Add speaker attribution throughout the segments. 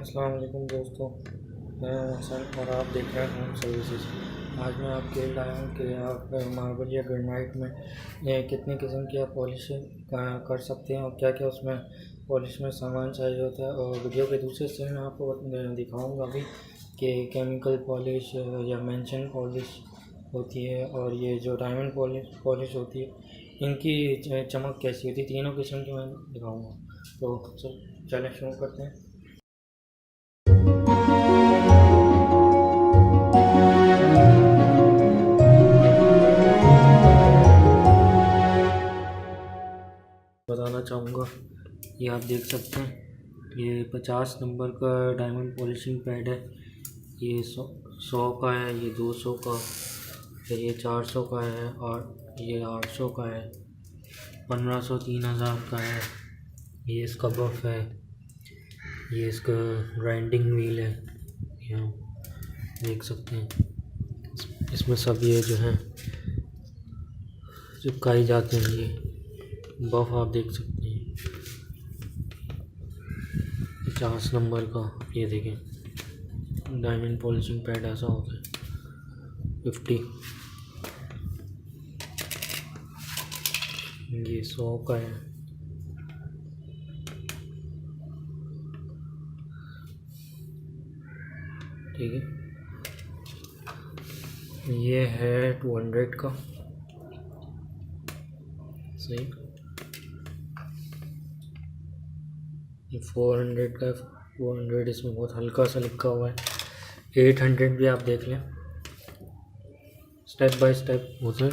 Speaker 1: अस्सलाम वालेकुम दोस्तों, मैं हूं हसन और आप देख रहे हैं होम सर्विसेज। आज मैं आपके लिए लाया हूँ कि आप मार्बल या ग्रेनाइट में कितनी किस्म की आप पॉलिशिंग कर सकते हैं और क्या क्या उसमें पॉलिश में सामान चाहिए होता है। और वीडियो के दूसरे हिस्से में आपको दिखाऊंगा अभी कि केमिकल पॉलिश या मेंशन पॉलिश होती है और ये जो डायमंड पॉलिश होती है, इनकी चमक कैसी होती है। तीनों किस्म की मैं दिखाऊँगा। तो चलें शुरू करते हैं। बताना चाहूँगा, ये आप देख सकते हैं, ये 50 नंबर का डायमंड पॉलिशिंग पैड है। ये 100 का है, ये 200 का, फिर ये 400 का है और ये 800 का है, 1500 3000 का है। ये इसका बफ है, ये इसका ग्राइंडिंग व्हील है, ये देख सकते हैं। इसमें सब ये जो है चिपकाई जाते हैं। ये बफ आप देख सकते हैं, 50 नंबर का। ये देखें, डायमंड पॉलिशिंग पैड ऐसा होता है। 50, ये 100 का है। ठीक है, ये है 200 का। सही, ये 400 का है। 400 इसमें बहुत हल्का सा लिखा हुआ है। 800 भी आप देख लें, स्टेप बाय स्टेप होता है।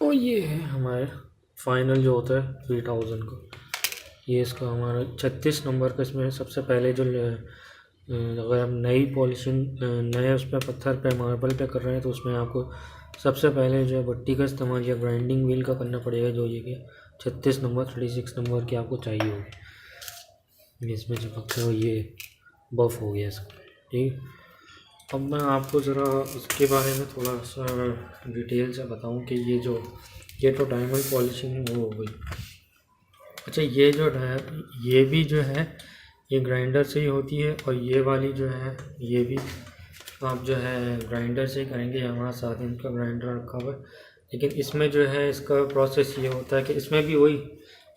Speaker 1: और ये है हमारे फाइनल जो होता है 3000 का। ये इसका हमारा 36 नंबर का। इसमें सबसे पहले जो अगर हम नई पॉलिशिंग नए उस पर पत्थर पे मार्बल पे कर रहे हैं तो उसमें आपको सबसे पहले जो है भट्टी का इस्तेमाल या ग्राइंडिंग व्हील का करना पड़ेगा। जो ये कि 36 नंबर 36 नंबर की आपको चाहिए होगी। इसमें चिपकता है, ये बफ हो गया इसका। ठीक, अब मैं आपको ज़रा उसके बारे में थोड़ा सा डिटेल से बताऊं कि ये तो डायमंड पॉलिशिंग हो गई। अच्छा, ये भी जो है ये ग्राइंडर से ही होती है और ये वाली जो है ये भी आप जो है ग्राइंडर से ही करेंगे। हमारा 7 इंच का ग्राइंडर रखा हुआ है, लेकिन इसमें जो है इसका प्रोसेस ये होता है कि इसमें भी वही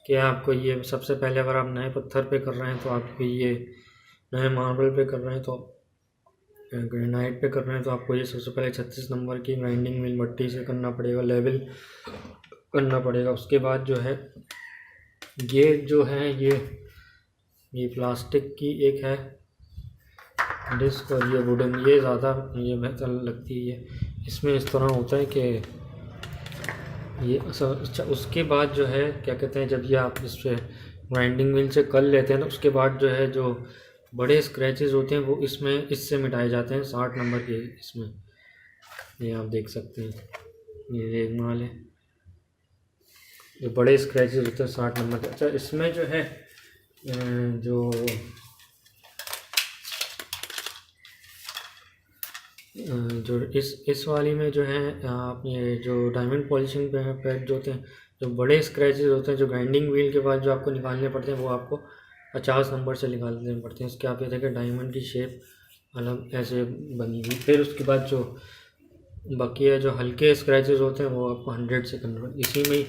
Speaker 1: कि आपको ये सबसे पहले अगर आप नए पत्थर पे कर रहे हैं तो आपको ये नए मार्बल पे कर रहे हैं तो ग्रेनाइट पे कर रहे हैं तो आपको ये सबसे पहले 36 नंबर की ग्राइंडिंग मिल भट्टी से करना पड़ेगा, लेवल करना पड़ेगा। उसके बाद जो है ये जो है ये प्लास्टिक की एक है डिस्क और ये वुडन, ये ज़्यादा मुझे बेहतर लगती है। इसमें इस तरह होता है कि ये अच्छा, उसके बाद जो है क्या कहते हैं, जब ये आप इस पर ग्राइंडिंग व्हील से कर लेते हैं तो उसके बाद जो है जो बड़े स्क्रैचेस होते हैं वो इसमें इससे मिटाए जाते हैं। 60 नंबर के इसमें ये आप देख सकते हैं, ये रेगमाल है, ये बड़े स्क्रैचेस होते हैं 60 नंबर के। अच्छा, इसमें जो है जो इस वाली में जो है आप ये जो डायमंड पॉलिशिंग पैड जो होते हैं, जो बड़े स्क्रैचेस होते हैं जो ग्राइंडिंग व्हील के बाद जो आपको निकालने पड़ते हैं वो आपको 50 नंबर से निकालने पड़ते हैं। इसके आप ये देखें, डायमंड की शेप अलग ऐसे बनी हुई। फिर उसके बाद जो बाकी है जो हल्के स्क्रैचेस होते हैं वो आपको 100 से कन्वर्ट इसी में ही।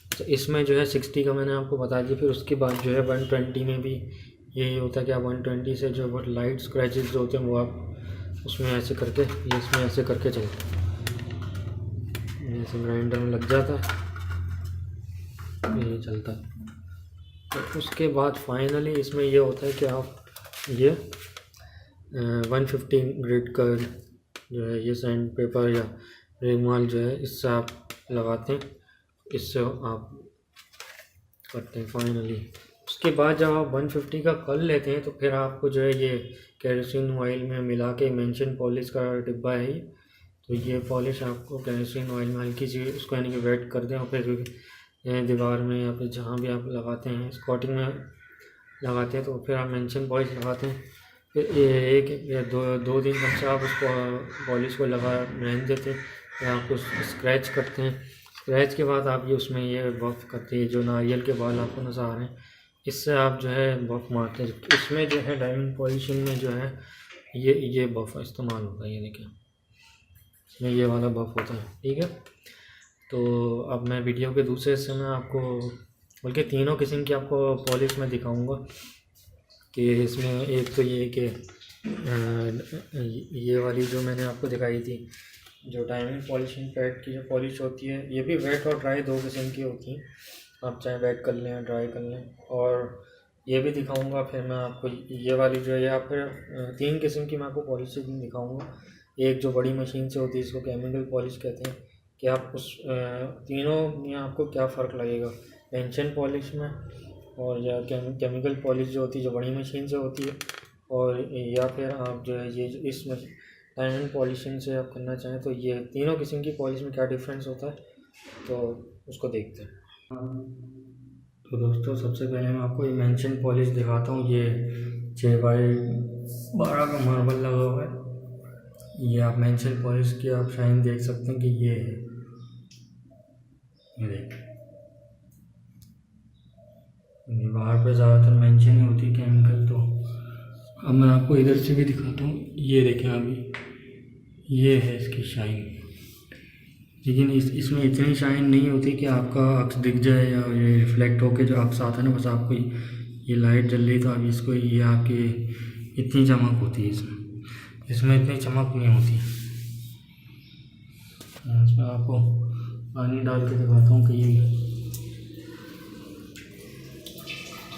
Speaker 1: तो इसमें जो है 60 का मैंने आपको बता दिया। फिर उसके बाद जो है 120 में भी यही होता है कि आप 120 से जो बहुत लाइट स्क्रैचेस जो होते हैं वो आप उसमें ऐसे करके ये इसमें ऐसे करके चलते हैं, जैसे ग्राइंडर में लग जाता है ये चलता है। तो उसके बाद फाइनली इसमें ये होता है कि आप ये 150 ग्रेड का जो है ये सैंड पेपर या रेगमाल जो है इससे आप लगाते हैं, इससे आप करते हैं फाइनली। उसके बाद जब आप 150 का कर लेते हैं तो फिर आपको जो है ये केरोसिन ऑयल में मिला के मेंशन पॉलिश का डिब्बा है ये, तो ये पॉलिश आपको केरोसिन ऑयल में हल्की सी उसको यानी कि वेट कर दें और फिर दीवार में या फिर जहाँ भी आप लगाते हैं स्कॉटिंग में लगाते हैं तो फिर आप मेंशन पॉलिश लगाते हैं। फिर एक या दो दिन तक से आप उसको पॉलिश को लगा रहने देते हैं, फिर आप उस स्क्रैच करते हैं। स्क्रैच के बाद आप ये उसमें ये बफ करते हैं, जो नारियल के बाल आपको नज़र आ रहे हैं, इससे आप जो है बफ मारते हैं। इसमें जो है डायमंड पॉलिशिंग में जो है ये बफ इस्तेमाल होता है, ये देखिए इसमें ये वाला बफ होता है, ठीक है। तो अब मैं वीडियो के दूसरे हिस्से में आपको बल्कि तीनों किस्म की आपको पॉलिश में दिखाऊंगा कि इसमें एक तो ये कि ये वाली जो मैंने आपको दिखाई थी, जो डायमंड पॉलिशिंग पैड की जो पॉलिश होती है, ये भी वेट और ड्राई दो किस्म की होती हैं, आप चाहे वेट कर लें या ड्राई कर लें। और ये भी दिखाऊंगा, फिर मैं आपको ये वाली जो है, या फिर तीन किस्म की मैं आपको पॉलिशिंग दिखाऊंगा। एक जो बड़ी मशीन से होती है, इसको केमिकल पॉलिश कहते हैं, कि आप उस तीनों में आपको क्या फ़र्क लगेगा, पेंशन पॉलिश में और या केमिकल पॉलिश जो होती है जो बड़ी मशीन से होती है, और या फिर आप जो है ये इस डायमंड पॉलिशिंग से आप करना चाहें, तो ये तीनों किस्म की पॉलिश में क्या डिफरेंस होता है, तो उसको देखते हैं। तो दोस्तों सबसे पहले मैं आपको ये मेंशन पॉलिश दिखाता हूँ। ये 6x12 का मार्बल लगा हुआ है। ये आप मेंशन पॉलिश की आप शाइन देख सकते हैं कि ये है, ये देखिए बाहर पे ज़्यादातर मेंशन ही होती है केमिकल। तो अब मैं आपको इधर से भी दिखाता हूँ, ये देखें अभी ये है इसकी शाइन, लेकिन इसमें इतनी शाइन नहीं होती कि आपका अक्स दिख जाए या ये रिफ्लेक्ट होके जो अक्स आता है ना, बस आपको ये लाइट जल रही तो अब इसको ये आपकी इतनी चमक होती है, इसमें इतनी चमक नहीं होती। इसमें आपको पानी डाल के दिखाता हूँ कि ये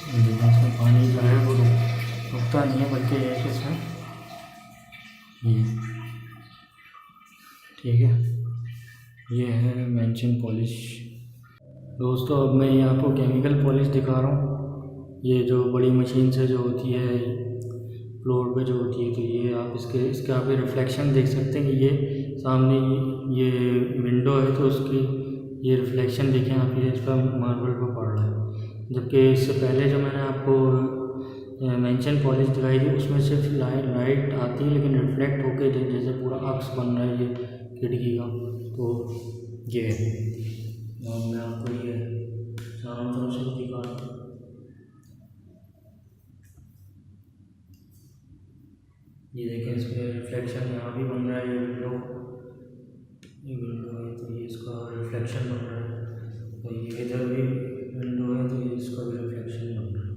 Speaker 1: इसमें पानी जो है वो रुकता नहीं है, बल्कि एक इसमें ठीक है। ये है मेंशन पॉलिश। दोस्तों अब मैं ये आपको केमिकल पॉलिश दिखा रहा हूँ, ये जो बड़ी मशीन से जो होती है फ्लोर पे जो होती है। तो ये आप इसके आप रिफ्लेक्शन देख सकते हैं कि ये सामने ये विंडो है, तो उसकी ये रिफ्लेक्शन देखें आप, ये इस पर मार्बल पर पड़ रहा है। जबकि इससे पहले जो मैंने आपको मेंशन पॉलिश दिखाई थी, उसमें सिर्फ लाइट आती है, लेकिन रिफ्लेक्ट होके जैसे पूरा अक्स बन रहा है ये खिड़की का। तो ये और मैं आपको ये चारों तरफ से दिखा रहा हूँ। ये देखें इसमें रिफ्लेक्शन यहाँ भी बन रहा है, ये विंडो है तो ये इसका रिफ्लेक्शन बन रहा है, और ये इधर भी विंडो है तो ये इसका भी रिफ्लेक्शन बन रहा है।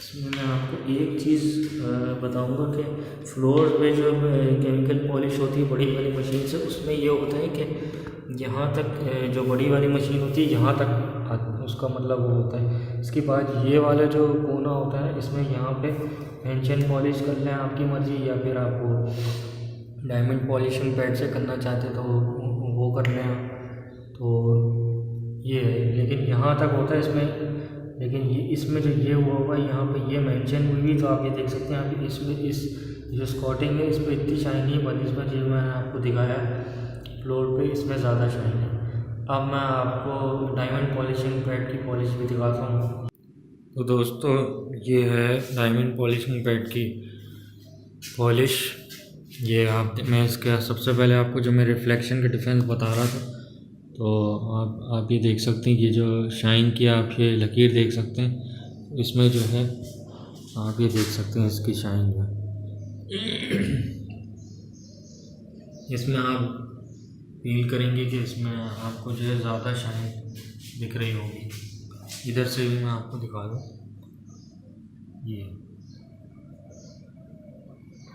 Speaker 1: इसमें मैं आपको एक चीज़ बताऊंगा कि फ्लोर पे जो केमिकल पॉलिश होती है बड़ी वाली मशीन से, उसमें ये होता है कि यहाँ तक जो बड़ी वाली मशीन होती है यहाँ तक उसका मतलब वो होता है। इसके बाद ये वाला जो कोना होता है, इसमें यहाँ पे मेंशन पॉलिश कर लें आपकी मर्ज़ी, या फिर आपको डायमंड पॉलिशिंग पैड से करना चाहते तो वो कर लें। तो ये है, लेकिन यहाँ तक होता है इसमें, लेकिन ये इसमें जो ये हुआ हुआ है यहाँ पे ये मेंशन हुई हुई, तो आप ये देख सकते हैं आप इसमें इस जो स्कॉटिंग है इस पर इतनी शाइन नहीं बनी, इसमें जो मैंने आपको दिखाया फ्लोर पे इसमें ज़्यादा शाइन है। अब मैं आपको डायमंड पॉलिशिंग पैड की पॉलिश भी दिखाता हूँ। तो दोस्तों ये है डायमंड पॉलिशिंग पैड की पॉलिश। ये मैं इसका सबसे पहले आपको जो मैं रिफ्लेक्शन का डिफरेंस बता रहा था, तो आप ये देख सकते हैं, ये जो शाइन की आप ये लकीर देख सकते हैं, इसमें जो है आप ये देख सकते हैं इसकी शाइन जो इसमें आप फील करेंगे कि इसमें आपको जो है ज़्यादा शाइन दिख रही होगी। इधर से भी मैं आपको दिखा दूँ, ये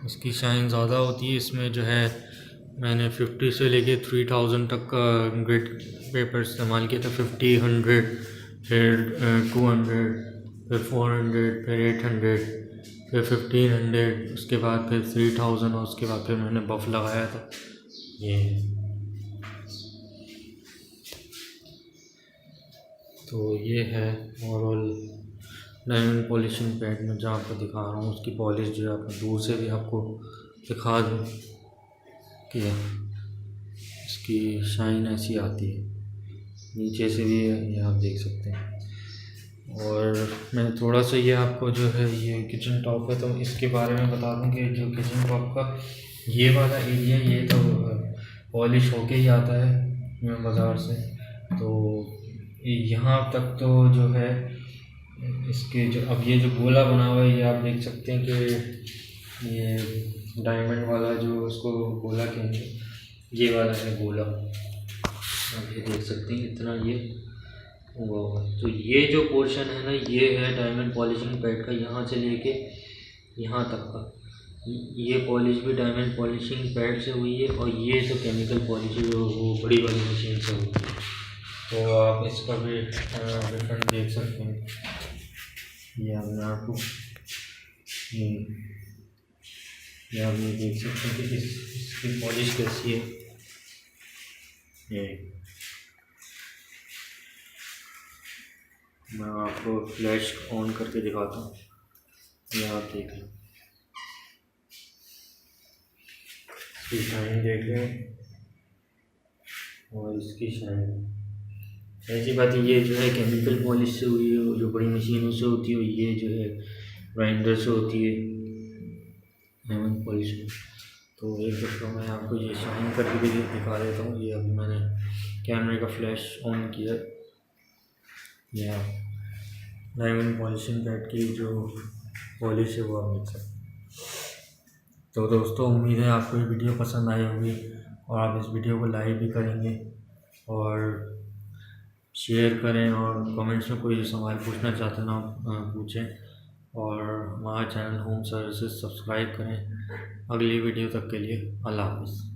Speaker 1: इसकी शाइन ज़्यादा होती है। इसमें जो है मैंने 50 से लेके 3000 तक का ग्रिड पेपर इस्तेमाल किया था। 50, 100, फिर 200, फिर 400, फिर 800, फिर 1500, उसके बाद फिर 3000, और उसके बाद फिर मैंने बफ लगाया था। ये तो ये है ओवरऑल डायमंड पॉलिशिंग पैड में जो आपको दिखा रहा हूँ, उसकी पॉलिश जो है आपको दूर से भी आपको दिखा दूँ कि इसकी शाइन ऐसी आती है, नीचे से भी ये आप देख सकते हैं। और मैं थोड़ा सा ये आपको जो है ये किचन टॉप है, तो इसके बारे में बता दूं कि जो किचन टॉप का ये वाला एरिया, ये तो पॉलिश होके ही आता है बाज़ार से। तो यहाँ तक तो जो है इसके जो अब ये जो गोला बना हुआ है, ये आप देख सकते हैं कि ये डायमंड वाला जो उसको गोला कहेंगे, ये वाला है गोला। आप ये देख सकते हैं इतना ये हुआ हुआ है। तो ये जो पोर्शन है ना, ये है डायमंड पॉलिशिंग पैड का, यहाँ से लेके यहाँ तक का। ये पॉलिश भी डायमंड पॉलिशिंग पैड से हुई है, और ये तो केमिकल पॉलिश वो बड़ी वाली मशीन से हुई है। तो आप इसका भी डिफरेंट देख सकते हैं। ये हमने आपको ये आप ये देख सकते हैं कि इसकी पॉलिश कैसी है। ये मैं आपको फ्लैश ऑन करके दिखाता हूँ, ये आप देख लें, इसकी शाइन देख लें और इसकी शाइन। ऐसी बात है, ये जो है केमिकल पॉलिश से हुई है, जो बड़ी मशीनों से होती है, ये जो है ग्राइंडर से होती है डायमंड पॉलिश में। तो एक दफ़ा मैं आपको ये शाइन करके भी दिखा देता हूँ। ये अभी मैंने कैमरे का फ्लैश ऑन किया, ये आप डायमंड पॉलिशिंग पैड की जो पॉलिश है वो आप देख सकते हैं। तो दोस्तों, उम्मीद है आपको ये वीडियो पसंद आई होगी, और आप इस वीडियो को लाइक भी करेंगे और शेयर करें, और कमेंट्स में कोई सवाल पूछना चाहते हैं आप पूछें, और हमारा चैनल होम सर्विसेज सब्सक्राइब करें। अगली वीडियो तक के लिए अल्लाह हाफ़िज़।